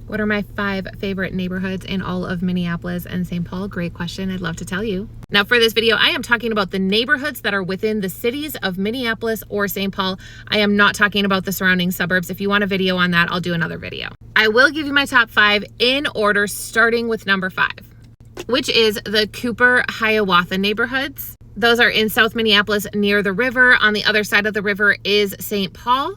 What are my 5 favorite neighborhoods in all of Minneapolis and St. Paul? Great question. I'd love to tell you. Now for this video, I am talking about the neighborhoods that are within the cities of Minneapolis or St. Paul. I am not talking about the surrounding suburbs. If you want a video on that, I'll do another video. I will give you my top 5 in order, starting with number 5, which is the Cooper Hiawatha neighborhoods. Those are in South Minneapolis near the river. On the other side of the river is St. Paul.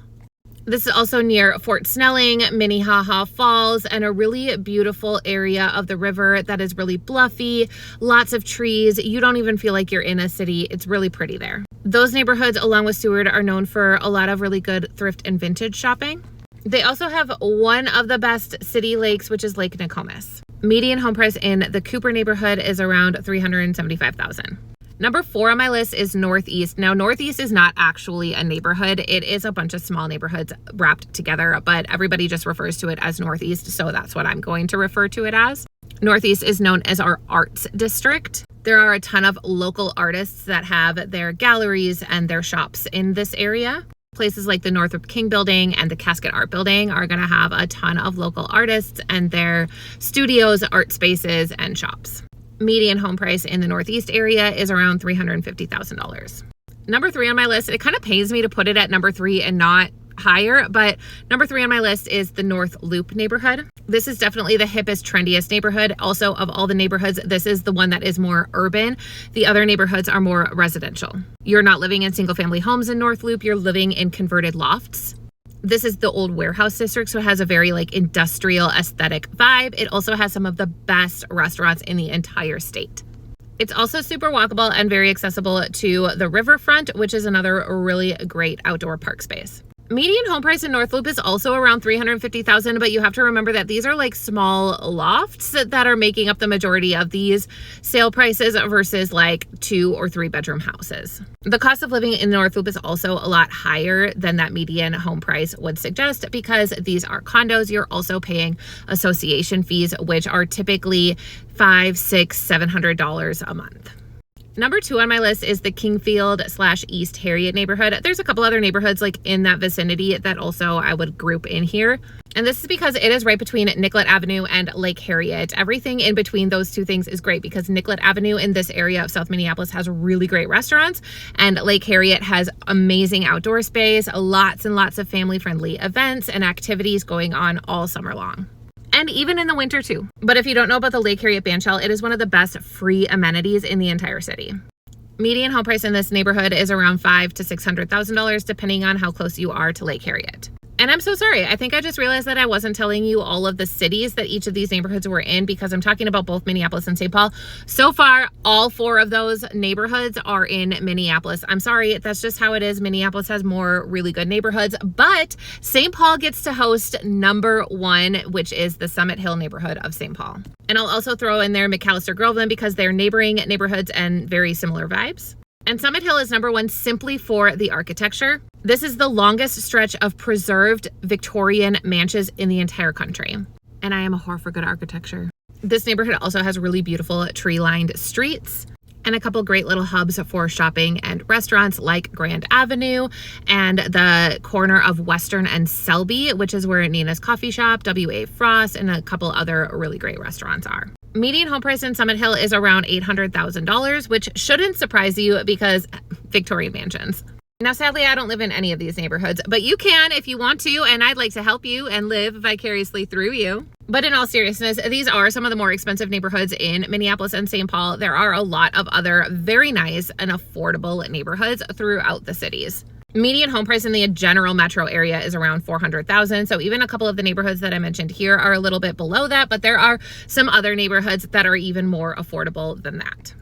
This is also near Fort Snelling, Minnehaha Falls, and a really beautiful area of the river that is really bluffy, lots of trees. You don't even feel like you're in a city. It's really pretty there. Those neighborhoods, along with Seward, are known for a lot of really good thrift and vintage shopping. They also have one of the best city lakes, which is Lake Nokomis. Median home price in the Cooper neighborhood is around $375,000. Number 4 on my list is Northeast. Now, Northeast is not actually a neighborhood. It is a bunch of small neighborhoods wrapped together, but everybody just refers to it as Northeast, so that's what I'm going to refer to it as. Northeast is known as our arts district. There are a ton of local artists that have their galleries and their shops in this area. Places like the Northrop King Building and the Casket Art Building are going to have a ton of local artists and their studios, art spaces, and shops. Median home price in the Northeast area is around $350,000. Number 3 on my list, it kind of pains me to put it at number 3 and not higher, but number 3 on my list is the North Loop neighborhood. This is definitely the hippest, trendiest neighborhood. Also, of all the neighborhoods, this is the one that is more urban. The other neighborhoods are more residential. You're not living in single family homes in North Loop, you're living in converted lofts. This is the old warehouse district, so it has a very industrial aesthetic vibe. It also has some of the best restaurants in the entire state. It's also super walkable and very accessible to the riverfront, which is another really great outdoor park space. Median home price in North Loop is also around $350,000, but you have to remember that these are small lofts that are making up the majority of these sale prices versus 2 or 3 bedroom houses. The cost of living in North Loop is also a lot higher than that median home price would suggest because these are condos. You're also paying association fees, which are typically $500, $600, $700 a month. Number 2 on my list is the Kingfield/East Harriet neighborhood. There's a couple other neighborhoods in that vicinity that also I would group in here. And this is because it is right between Nicollet Avenue and Lake Harriet. Everything in between those two things is great because Nicollet Avenue in this area of South Minneapolis has really great restaurants, and Lake Harriet has amazing outdoor space, lots and lots of family-friendly events and activities going on all summer long. And even in the winter too. But if you don't know about the Lake Harriet bandshell, it is one of the best free amenities in the entire city. Median home price in this neighborhood is around $500,000 to $600,000 depending on how close you are to Lake Harriet. And I'm so sorry. I think I just realized that I wasn't telling you all of the cities that each of these neighborhoods were in because I'm talking about both Minneapolis and St. Paul. So far, all 4 of those neighborhoods are in Minneapolis. I'm sorry. That's just how it is. Minneapolis has more really good neighborhoods, but St. Paul gets to host number 1, which is the Summit Hill neighborhood of St. Paul. And I'll also throw in there McAllister Groveland because they're neighboring neighborhoods and very similar vibes. And Summit Hill is number 1 simply for the architecture. This is the longest stretch of preserved Victorian mansions in the entire country. And I am a whore for good architecture. This neighborhood also has really beautiful tree-lined streets and a couple great little hubs for shopping and restaurants like Grand Avenue and the corner of Western and Selby, which is where Nina's Coffee Shop, W.A. Frost, and a couple other really great restaurants are. Median home price in Summit Hill is around $800,000, which shouldn't surprise you because Victorian mansions. Now, sadly, I don't live in any of these neighborhoods, but you can if you want to, and I'd like to help you and live vicariously through you. But in all seriousness, these are some of the more expensive neighborhoods in Minneapolis and St. Paul. There are a lot of other very nice and affordable neighborhoods throughout the cities. Median home price in the general metro area is around $400,000. So even a couple of the neighborhoods that I mentioned here are a little bit below that, but there are some other neighborhoods that are even more affordable than that.